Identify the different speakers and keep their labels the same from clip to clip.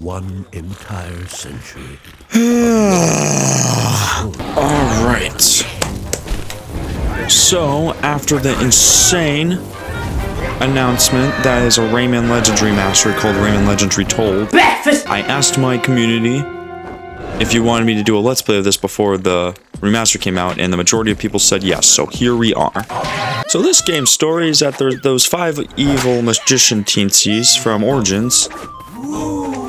Speaker 1: 1 entire century.
Speaker 2: Alright. So, after the insane announcement that is a Rayman Legends remaster called Rayman Legends Retold, I asked my community if you wanted me to do a Let's Play of this before the remaster came out, and the majority of people said yes, so here we are. So this game's story is that those 5 evil magician teensies from Origins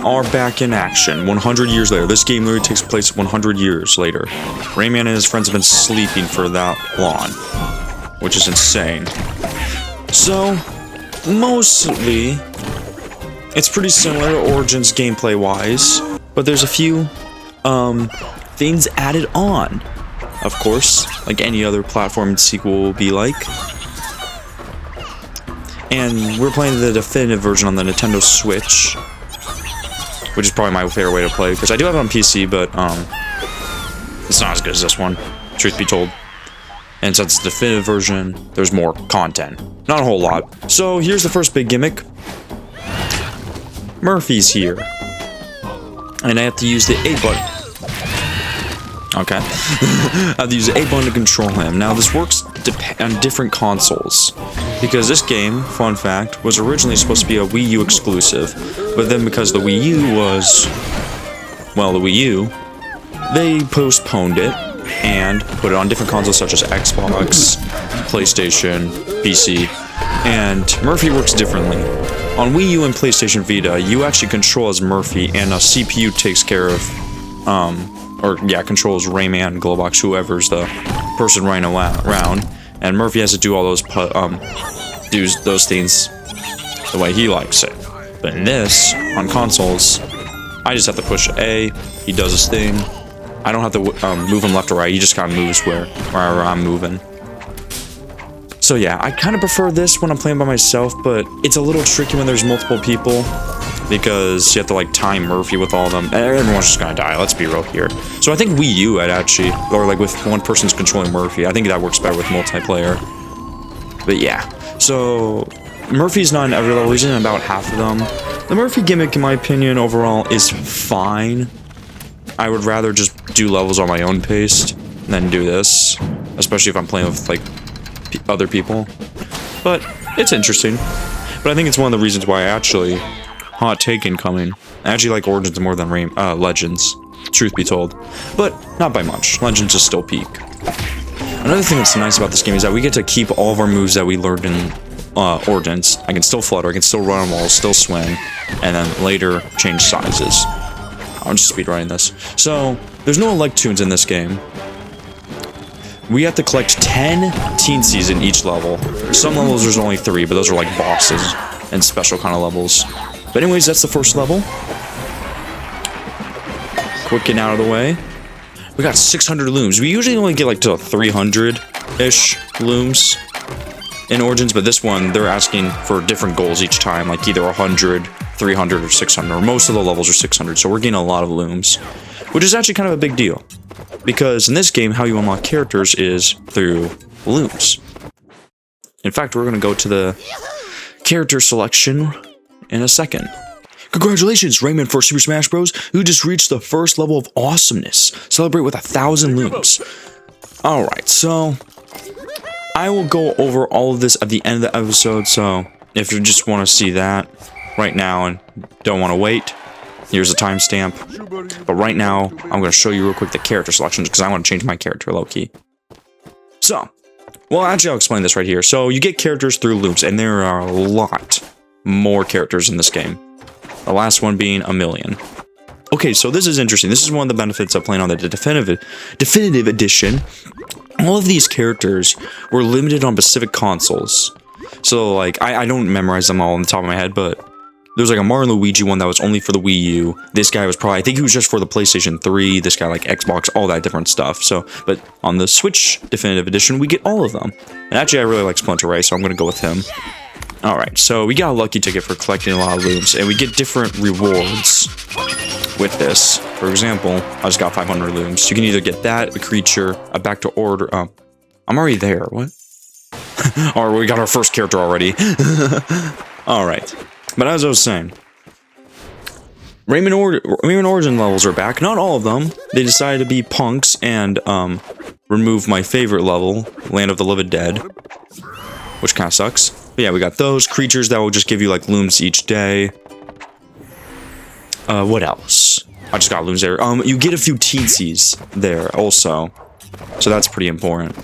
Speaker 2: are back in action 100 years later. This game literally takes place 100 years later. Rayman and his friends have been sleeping for that long, which is insane. So, mostly, it's pretty similar to Origins gameplay-wise, but there's a few things added on. Of course, like any other platform sequel will be like. And we're playing the definitive version on the Nintendo Switch, which is probably my favorite way to play, because I do have it on PC, but it's not as good as this one, truth be told. And since it's the definitive version, there's more content. Not a whole lot. So here's the first big gimmick. Murphy's here. And I have to use the A button. Okay. I have to use the A button to control him. Now this works on different consoles, because this game, fun fact, was originally supposed to be a Wii U exclusive, but then because the Wii U was, well, the Wii U, they postponed it and put it on different consoles such as Xbox, PlayStation, PC, and Murphy works differently. On Wii U and PlayStation Vita, you actually control as Murphy, and a CPU takes care of, controls Rayman, Globox, whoever's the person running around, and Murphy has to do all those things the way he likes it. But in this, on consoles, I just have to push A, he does his thing. I don't have to move him left or right, he just kind of moves wherever I'm moving. So yeah, I kind of prefer this when I'm playing by myself, but it's a little tricky when there's multiple people, because you have to like time Murphy with all of them. Everyone's just gonna die, let's be real here. So I think Wii U or like with one person's controlling Murphy, I think that works better with multiplayer. But yeah, so Murphy's not in every level, he's in about half of them. The Murphy gimmick, in my opinion, overall is fine. I would rather just do levels on my own pace than do this, especially if I'm playing with like other people. But it's interesting. But I think it's one of the reasons why I actually, hot take incoming, I actually like Origins more than Legends, truth be told. But not by much. Legends is still peak. Another thing that's nice about this game is that we get to keep all of our moves that we learned in Origins. I can still flutter, I can still run on walls, still swing, and then later change sizes. I'm just speedrunning this. So, there's no elect tunes in this game. We have to collect 10 teensies in each level. Some levels there's only 3, but those are like bosses and special kind of levels. But anyways, that's the first level. Quick getting out of the way. We got 600 looms. We usually only get like to 300-ish looms in Origins, but this one, they're asking for different goals each time, like either 100, 300, or 600. Most of the levels are 600, so we're getting a lot of looms, which is actually kind of a big deal. Because in this game, how you unlock characters is through looms. In fact, we're going to go to the character selection in a second. Congratulations, Rayman for Super Smash Bros. You just reached the first level of awesomeness. Celebrate with 1,000 looms. Alright, so I will go over all of this at the end of the episode, so if you just want to see that right now and don't want to wait, here's a timestamp. But right now, I'm going to show you real quick the character selections, because I want to change my character low-key. So, well, actually, I'll explain this right here. So, you get characters through loops, and there are a lot more characters in this game. The last one being 1,000,000. Okay, so this is interesting. This is one of the benefits of playing on the definitive edition. All of these characters were limited on specific consoles. So, like, I don't memorize them all on the top of my head, but there's like a Mario and Luigi one that was only for the Wii U. This guy was probably, I think he was just for the PlayStation 3. This guy like Xbox, all that different stuff. So, but on the Switch Definitive Edition, we get all of them. And actually, I really like Splinter Ray, so I'm going to go with him. Alright, so we got a lucky ticket for collecting a lot of looms, and we get different rewards with this. For example, I just got 500 looms. You can either get that, a creature, a back to order. I'm already there. What? Alright, we got our first character already. Alright. But as I was saying, Rayman Origin levels are back. Not all of them. They decided to be punks and remove my favorite level, Land of the Living Dead, which kind of sucks. But yeah, we got those creatures that will just give you like looms each day. What else? I just got looms there. You get a few teensies there also, so that's pretty important.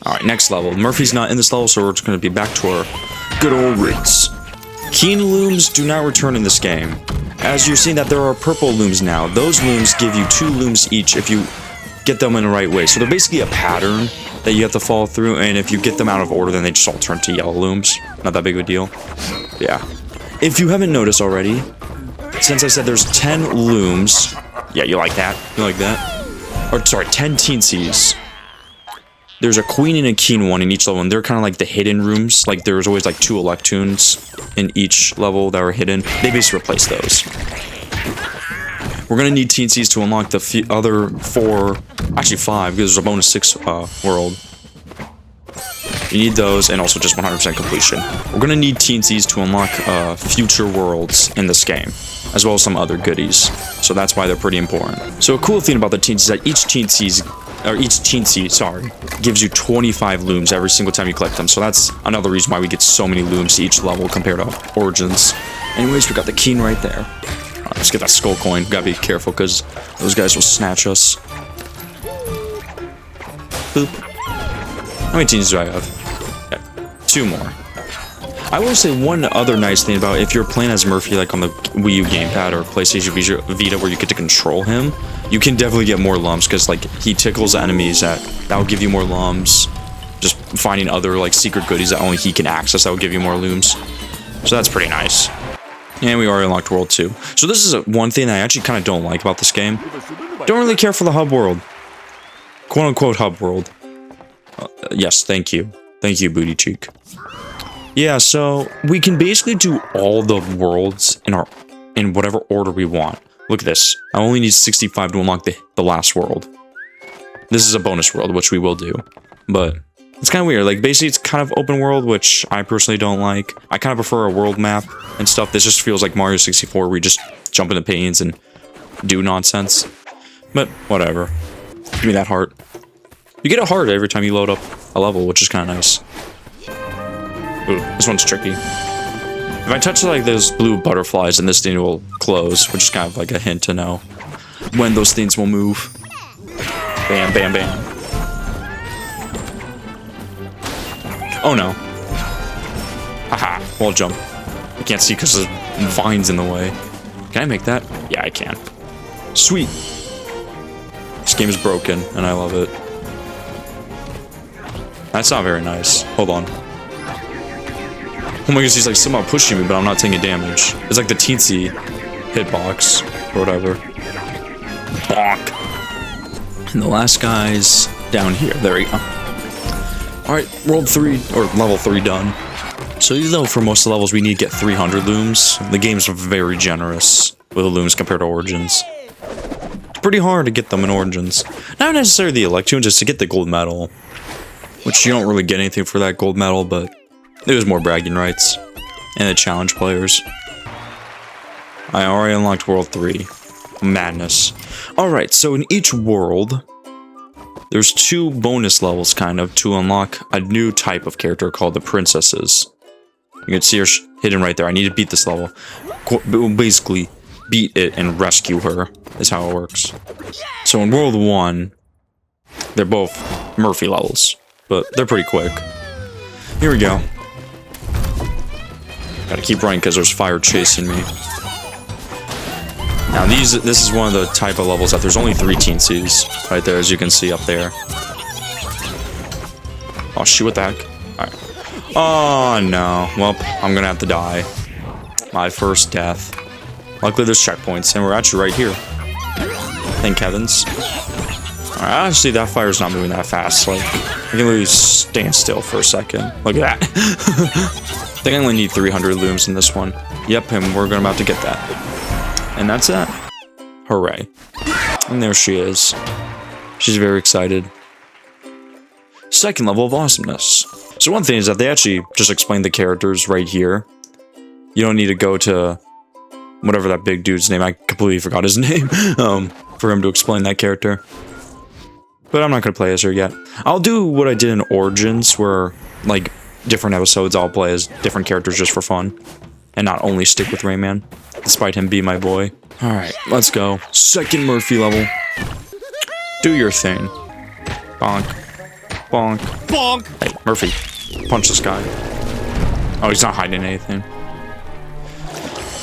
Speaker 2: All right, next level. Murphy's not in this level, so we're just going to be back to our good old roots. Keen looms do not return in this game. As you're seeing that there are purple looms now. Those looms give you 2 looms each if you get them in the right way. So they're basically a pattern that you have to follow through, and if you get them out of order, then they just all turn to yellow looms. Not that big of a deal. Yeah. If you haven't noticed already, since I said there's 10 looms, yeah, you like that? You like that? Or sorry, 10 teensies. There's a queen and a keen one in each level, and they're kind of like the hidden rooms. Like there's always like 2 Electoons in each level that were hidden. They basically replaced those. We're gonna need teensies to unlock the other 4, actually 5, because there's a bonus 6 world. You need those, and also just 100% completion. We're gonna need teensies to unlock future worlds in this game, as well as some other goodies. So that's why they're pretty important. So a cool thing about the teensies is that each teensy, sorry, gives you 25 looms every single time you collect them. So that's another reason why we get so many looms to each level compared to Origins. Anyways, we got the keen right there. Alright, let's get that skull coin. Gotta be careful because those guys will snatch us. Boop. How many teens do I have? Yeah, 2 more. I will say one other nice thing about if you're playing as Murphy like on the Wii U gamepad or PlayStation Vita where you get to control him, you can definitely get more lumps because like he tickles enemies that will give you more lums. Just finding other like secret goodies that only he can access that will give you more looms. So that's pretty nice. And we already unlocked World 2. So this is one thing I actually kind of don't like about this game. Don't really care for the hub world. Quote unquote hub world. Yes, thank you. Thank you, Booty Cheek. Yeah, so we can basically do all the worlds in whatever order we want. Look at this. I only need 65 to unlock the last world. This is a bonus world, which we will do. But it's kind of weird. Like, basically, it's kind of open world, which I personally don't like. I kind of prefer a world map and stuff. This just feels like Mario 64, where we just jump into panes and do nonsense. But whatever. Give me that heart. You get a heart every time you load up a level, which is kind of nice. Ooh, this one's tricky. If I touch like those blue butterflies, then this thing will close, which is kind of like a hint to know when those things will move. Bam, bam, bam. Oh no. Haha, wall jump. I can't see because there's vines in the way. Can I make that? Yeah, I can. Sweet. This game is broken, and I love it. That's not very nice. Hold on. Oh my gosh, he's like somehow pushing me, but I'm not taking damage. It's like the teensy hitbox, or whatever. Bonk. And the last guy's down here. There we go. Alright, world 3, or level 3 done. So even though for most of the levels we need to get 300 looms, the game's very generous with the looms compared to Origins. It's pretty hard to get them in Origins. Not necessarily the Electoons, just to get the gold medal. Which you don't really get anything for that gold medal, but there's more bragging rights. And the challenge players. I already unlocked World 3. Madness. Alright, so in each world, there's 2 bonus levels, kind of, to unlock a new type of character called the Princesses. You can see her hidden right there. I need to beat this level. Basically, beat it and rescue her, is how it works. So in World 1, they're both Murphy levels, but they're pretty quick. Here we go. Gotta keep running because there's fire chasing me. Now this is one of the type of levels that there's only 3 teensies right there, as you can see up there. Oh shoot, what the heck? Alright. Oh no. Well, I'm gonna have to die. My first death. Luckily there's checkpoints, and we're actually right here. Thank heavens. Alright, actually that fire's not moving that fast. Like, I can literally stand still for a second. Look at that. I think I only need 300 looms in this one. Yep, and we're about to get that. And that's it. Hooray. And there she is. She's very excited. Second level of awesomeness. So one thing is that they actually just explained the characters right here. You don't need to go to whatever that big dude's name. I completely forgot his name. For him to explain that character. But I'm not gonna play as her yet. I'll do what I did in Origins, where like different episodes I'll play as different characters just for fun, and not only stick with Rayman, despite him being my boy. All right, let's go. Second Murphy level. Do your thing. Bonk, bonk, bonk. Hey, Murphy, punch this guy. Oh, he's not hiding anything.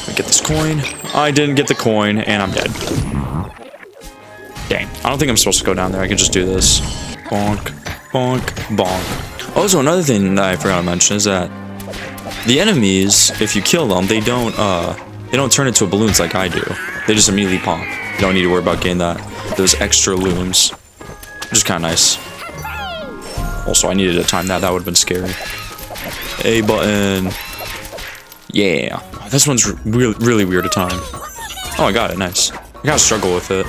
Speaker 2: I get this coin. I didn't get the coin, and I'm dead. Dang, I don't think I'm supposed to go down there. I can just do this. Bonk, bonk, bonk. Also, another thing that I forgot to mention is that the enemies, if you kill them, they don't turn into balloons like I do. They just immediately pop. You don't need to worry about getting those extra looms, which is kind of nice. Also, I needed to time that. That would have been scary. A button. Yeah. This one's really weird to time. Oh, I got it. Nice. I gotta struggle with it.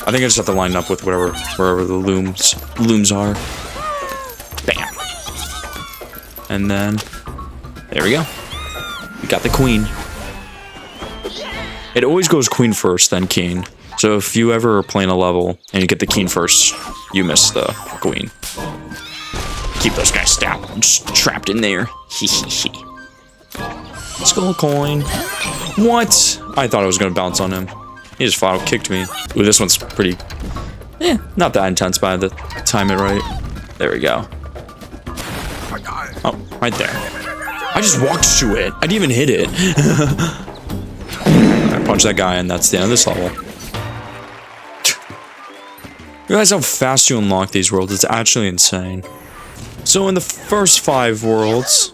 Speaker 2: I think I just have to line up with wherever the looms are. Bam. And then, there we go. We got the queen. It always goes queen first, then king. So if you ever are playing a level and you get the king first, you miss the queen. Keep those guys just trapped in there. Hee. Skull coin. What? I thought I was gonna bounce on him. He just flat out kicked me. Ooh, this one's pretty... not that intense, but I had to time it right. There we go. Oh, right there. I just walked to it. I didn't even hit it. I punched that guy, and that's the end of this level. You realize how fast you unlock these worlds? It's actually insane. So in the first 5 worlds,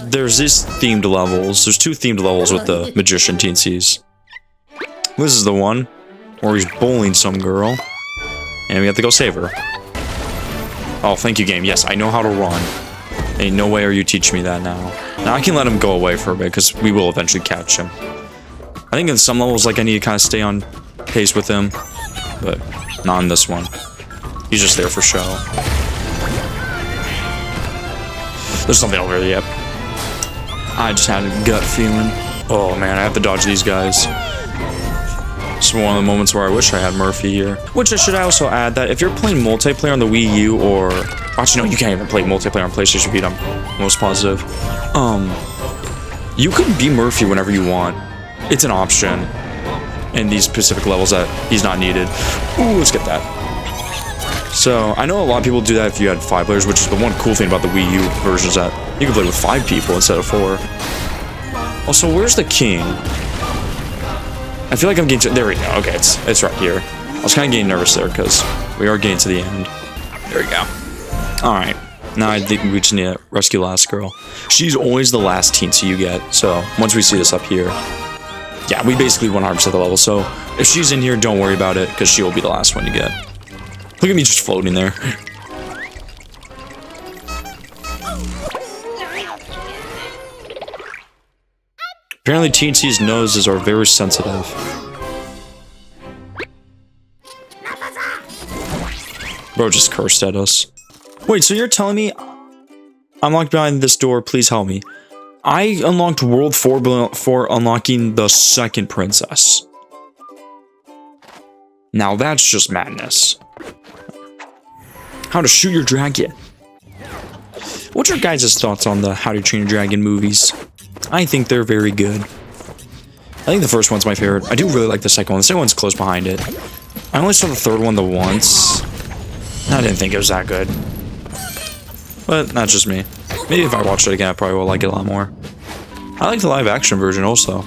Speaker 2: there's these themed levels. There's 2 themed levels with the magician TNCs. This is the one where he's bullying some girl, and we have to go save her. Oh, thank you, game. Yes, I know how to run. Ain't no way are you teaching me that now. Now I can let him go away for a bit, because we will eventually catch him. I think in some levels, like, I need to kind of stay on pace with him, but not in this one. He's just there for show. There's something over there, yep. I just had a gut feeling. Oh man, I have to dodge these guys. It's one of the moments where I wish I had Murphy here. Which I should also add that if you're playing multiplayer on the Wii U or... Actually, no, you can't even play multiplayer on PlayStation Vita, I'm most positive. You can be Murphy whenever you want. It's an option in these specific levels that he's not needed. Ooh, let's get that. So, I know a lot of people do that if you had 5 players, which is the one cool thing about the Wii U version is that you can play with 5 people instead of 4. Also, where's the king? I feel like I'm getting to... There we go. Okay, it's right here. I was kind of getting nervous there because we are getting to the end. There we go. Alright. Now I think we just need to rescue Last Girl. She's always the last TNC you get. So, once we see this up here... Yeah, we basically 100% the level. So, if she's in here, don't worry about it because she will be the last one you get. Look at me just floating there. Apparently TNT's noses are very sensitive. Bro just cursed at us. Wait, so you're telling me I'm locked behind this door, please help me. I unlocked World 4 for unlocking the second princess. Now that's just madness. How to Shoot Your Dragon. What's your guys' thoughts on the How to Train Your Dragon movies? I think they're very good. I think the first one's my favorite. I do really like the second one. The second one's close behind it. I only saw the third one once. I didn't think it was that good. But that's just me. Maybe if I watched it again, I probably will like it a lot more. I like the live action version also.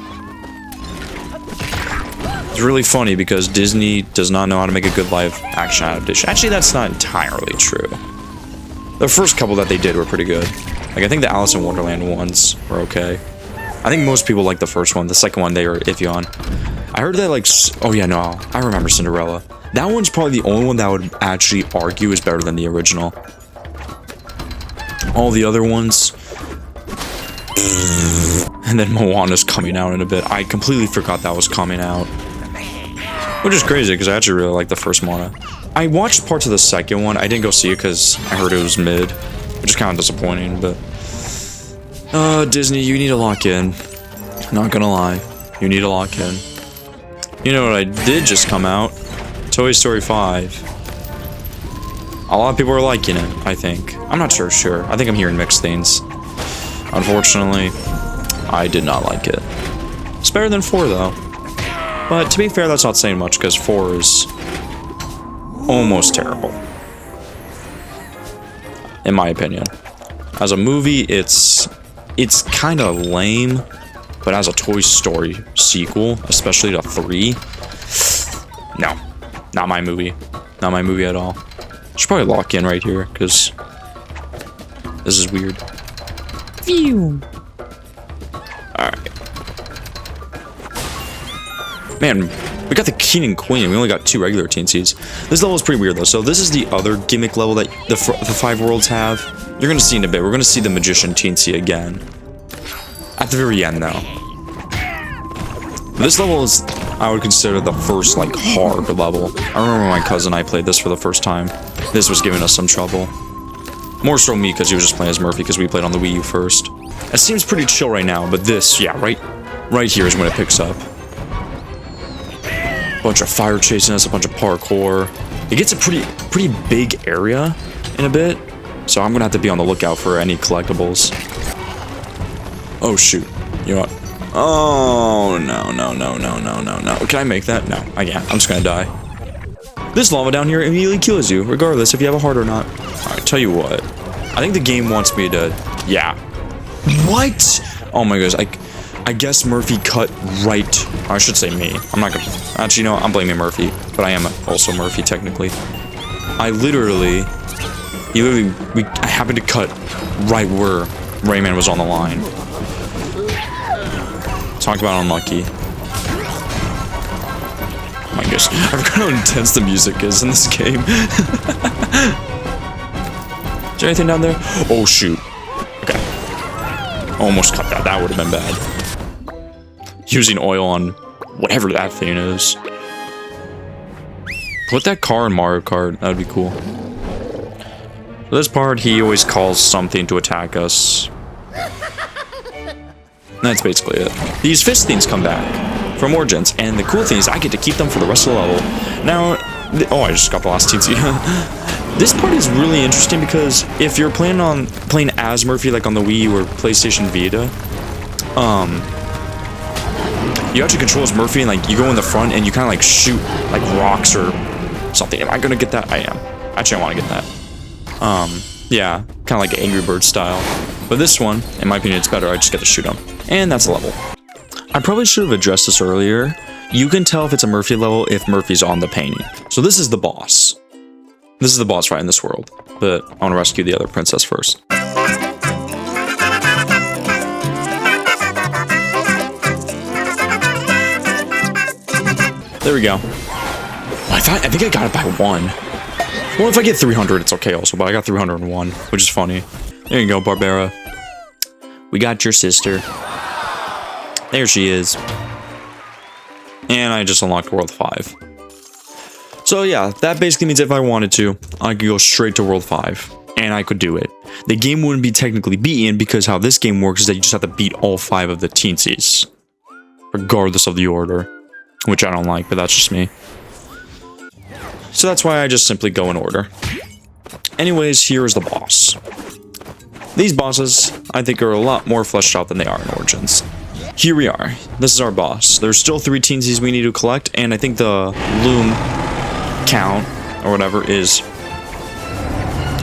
Speaker 2: It's really funny because Disney does not know how to make a good live action adaptation. Actually, that's not entirely true. The first couple that they did were pretty good. Like, I think the Alice in Wonderland ones were okay. I think most people like the first one. The second one they were iffy on. I heard that, like... Oh, yeah, no. I remember Cinderella. That one's probably the only one that I would actually argue is better than the original. All the other ones... And then Moana's coming out in a bit. I completely forgot that was coming out. Which is crazy, because I actually really like the first Moana. I watched parts of the second one. I didn't go see it because I heard it was mid. Which is kind of disappointing, but... Disney, you need to lock in. Not gonna lie. You need to lock in. You know what I did just come out? Toy Story 5. A lot of people are liking it, I think. I'm not sure. I think I'm hearing mixed things. Unfortunately, I did not like it. It's better than 4, though. But to be fair, that's not saying much, because 4 is almost terrible. In my opinion. As a movie, it's kind of lame. But as a Toy Story sequel, especially to 3, no. Not my movie. Not my movie at all. Should probably lock in right here, because this is weird. Phew. Alright. Man, we got the King and Queen. We only got 2 regular teensies. This level is pretty weird, though. So this is the other gimmick level that the 5 worlds have. You're going to see in a bit. We're going to see the Magician teensy again. At the very end, though. This level is, I would consider, the first, like, hard level. I remember my cousin and I played this for the first time. This was giving us some trouble. More so me, because he was just playing as Murphy, because we played on the Wii U first. It seems pretty chill right now, but this, yeah, right here is when it picks up. Bunch of fire chasing us, a bunch of parkour. It gets a pretty big area in a bit, so I'm gonna have to be on the lookout for any collectibles. Oh shoot! You know what? Oh no! Can I make that? No, I can't. I'm just gonna die. This lava down here immediately kills you, regardless if you have a heart or not. Alright, tell you what. I think the game wants me to... Yeah. What? Oh my gosh, I guess Murphy cut right... Or I should say me. I'm not gonna... Actually, no, I'm blaming Murphy. But I am also Murphy, technically. I happened to cut right where Rayman was on the line. Talk about unlucky. Oh my gosh, I forgot how intense the music is in this game. Is there anything down there? Oh shoot. Okay. Almost cut that. That would have been bad. Using oil on whatever that thing is. Put that car in Mario Kart. That would be cool. For this part, he always calls something to attack us. That's basically it. These fish things come back from Origins, and the cool thing is I get to keep them for the rest of the level. Now, oh, I just got the last teensy. This part is really interesting because if you're planning on playing as Murphy, like on the Wii or PlayStation Vita, you actually control as Murphy, and like you go in the front and you kind of like shoot like rocks or something. Am I gonna get that? I am. Actually, I want to get that. Yeah, kind of like Angry Bird style. But this one, in my opinion, it's better. I just get to shoot them. And that's a level. I probably should have addressed this earlier. You can tell if it's a Murphy level if Murphy's on the painting. So this is the boss. This is the boss fight in this world. But I want to rescue the other princess first. There we go. I think I got it by 1. Well, if I get 300, it's okay also, but I got 301, which is funny. There you go, Barbara. We got your sister. There she is. And I just unlocked World 5. So yeah, that basically means if I wanted to, I could go straight to World 5. And I could do it. The game wouldn't be technically beaten because how this game works is that you just have to beat all 5 of the teensies. Regardless of the order. Which I don't like, but that's just me. So that's why I just simply go in order. Anyways, here is the boss. These bosses, I think, are a lot more fleshed out than they are in Origins. Here we are. This is our boss. There's still 3 teensies we need to collect, and I think the loom count, or whatever, is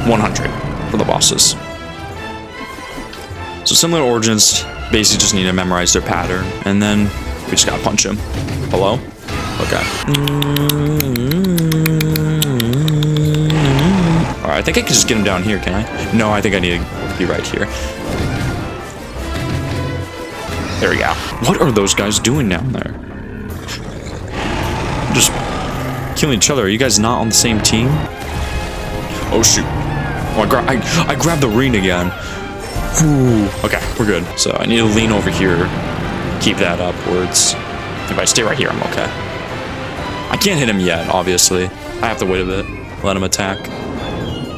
Speaker 2: 100 for the bosses. So similar to Origins, basically just need to memorize their pattern, and then we just gotta punch him. Hello? Okay. Alright, I think I can just get him down here, can I? No, I think I need to be right here. There we go. What are those guys doing down there? Just killing each other. Are you guys not on the same team? Oh, shoot. Oh, I grabbed the ring again. Whew. Okay, we're good. So I need to lean over here. Keep that upwards. If I stay right here, I'm okay. I can't hit him yet, obviously. I have to wait a bit. Let him attack.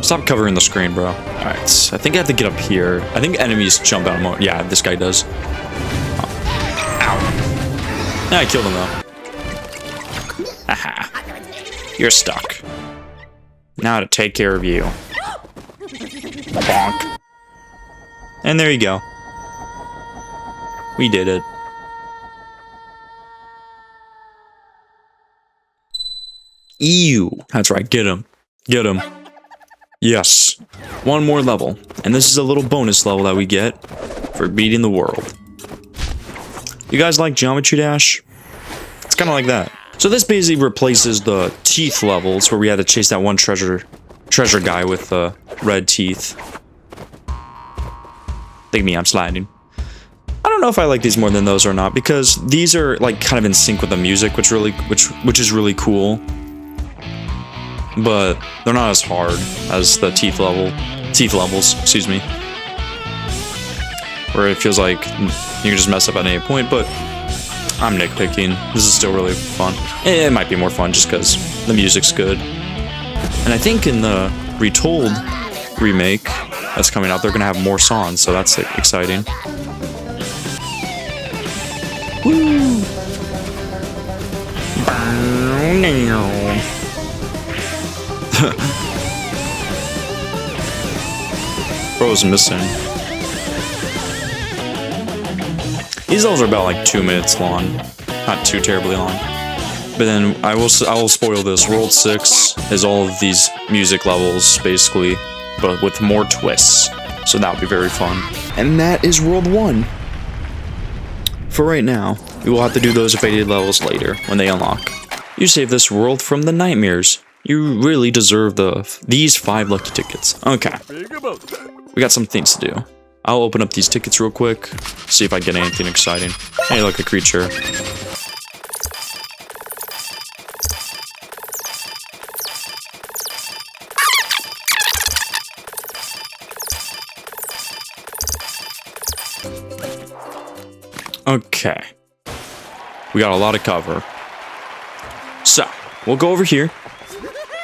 Speaker 2: Stop covering the screen, bro. Alright, so I think I have to get up here. I think enemies jump out more. Yeah, this guy does. Ow. I killed him though. Haha. You're stuck. Now to take care of you. Bonk. And there you go. We did it. Ew. That's right, get him. Get him. Yes. One more level. And this is a little bonus level that we get for beating the world. You guys like Geometry Dash? It's kind of like that. So this basically replaces the teeth levels where we had to chase that one treasure guy with the red teeth. Look at me, I'm sliding. I don't know if I like these more than those or not, because these are like kind of in sync with the music, which is really cool. But they're not as hard as the teeth levels, excuse me. Where it feels like you can just mess up at any point, but I'm nitpicking. This is still really fun. It might be more fun just because the music's good. And I think in the Retold remake that's coming out, they're gonna have more songs, so that's exciting. Woo! Bro's missing. These levels are about like 2 minutes long, not too terribly long. But then I will spoil this. World 6 is all of these music levels basically, but with more twists. So that would be very fun. And that is World 1. For right now, we will have to do those evaded levels later when they unlock. You saved this world from the nightmares. You really deserve these 5 lucky tickets. Okay. We got some things to do. I'll open up these tickets real quick, see if I get anything exciting. Hey, look, a creature. Okay. We got a lot of cover. So, we'll go over here.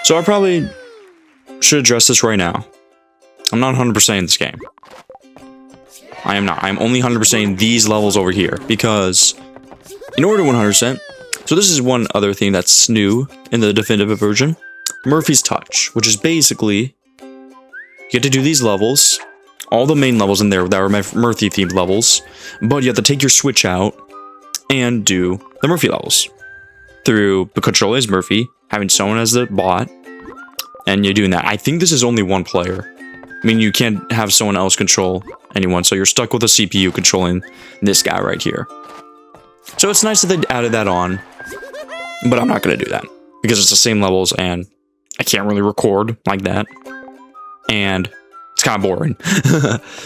Speaker 2: So I probably should address this right now. I'm not 100% in this game. I am not. I'm only 100% these levels over here. Because, in order to 100%, so this is one other thing that's new in the definitive version. Murphy's Touch, which is basically, you get to do these levels. All the main levels in there that are Murphy themed levels. But you have to take your Switch out and do the Murphy levels. Through the controller as Murphy, having someone as the bot, and you're doing that. I think this is only one player. I mean, you can't have someone else control anyone, so you're stuck with a CPU controlling this guy right here. So it's nice that they added that on, but I'm not going to do that, because it's the same levels, and I can't really record like that, and it's kind of boring.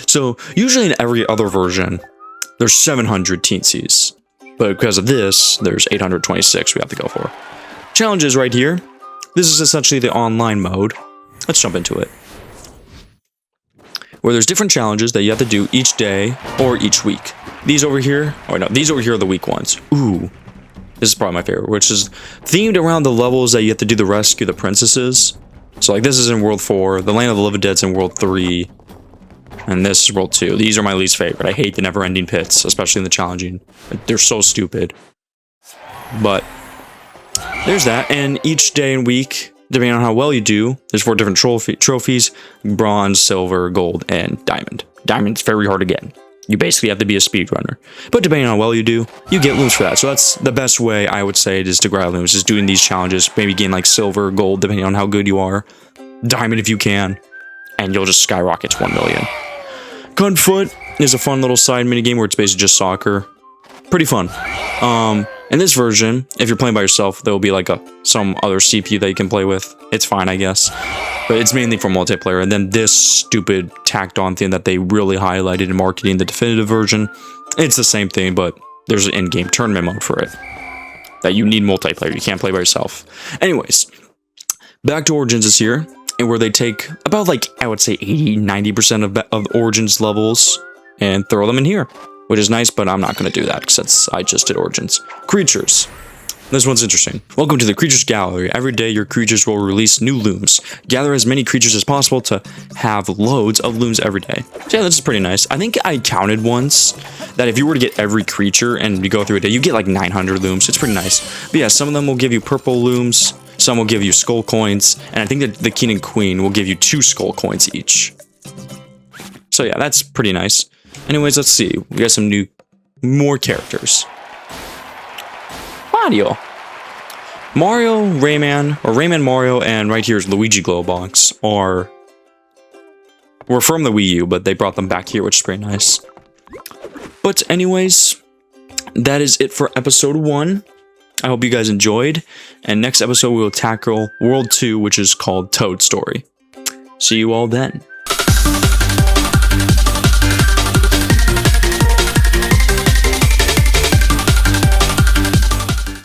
Speaker 2: So, usually in every other version, there's 700 teensies, but because of this, there's 826 we have to go for. Challenges right here. This is essentially the online mode. Let's jump into it. Where there's different challenges that you have to do each day or each week. These over here, oh no, these over here are the week ones. Ooh, this is probably my favorite, which is themed around the levels that you have to do to rescue the princesses. So like this is in World 4, the Land of the Living Dead's in World 3, and this is World 2. These are my least favorite. I hate the never-ending pits, especially in the challenging. They're so stupid. But there's that, and each day and week, depending on how well you do, there's 4 different trophies: bronze, silver, gold, and diamond. Diamond's very hard to get. You basically have to be a speedrunner. But depending on how well you do, you get looms for that. So that's the best way I would say it is to grab looms, is doing these challenges. Maybe gain like silver, gold, depending on how good you are. Diamond if you can. And you'll just skyrocket to 1 million. Gunfoot is a fun little side minigame where it's basically just soccer. Pretty fun. In this version, if you're playing by yourself, there will be like some other CPU that you can play with. It's fine, I guess. But it's mainly for multiplayer. And then this stupid tacked on thing that they really highlighted in marketing the definitive version. It's the same thing, but there's an in-game tournament mode for it. That you need multiplayer. You can't play by yourself. Anyways, back to Origins is here. And where they take about like, I would say 80-90% of Origins levels and throw them in here. Which is nice, but I'm not going to do that because I just did Origins. Creatures. This one's interesting. Welcome to the Creatures Gallery. Every day your creatures will release new looms. Gather as many creatures as possible to have loads of looms every day. So yeah, this is pretty nice. I think I counted once that if you were to get every creature and you go through a day, you get like 900 looms. It's pretty nice. But yeah, some of them will give you purple looms. Some will give you skull coins. And I think that the King and Queen will give you 2 skull coins each. So yeah, that's pretty nice. Anyways, let's see. We got some more characters. Mario, Rayman, or Rayman Mario, and right here is Luigi Glowbox were from the Wii U, but they brought them back here, which is pretty nice. But anyways, that is it for episode 1. I hope you guys enjoyed, and next episode we will tackle World 2, which is called Toad Story. See you all then.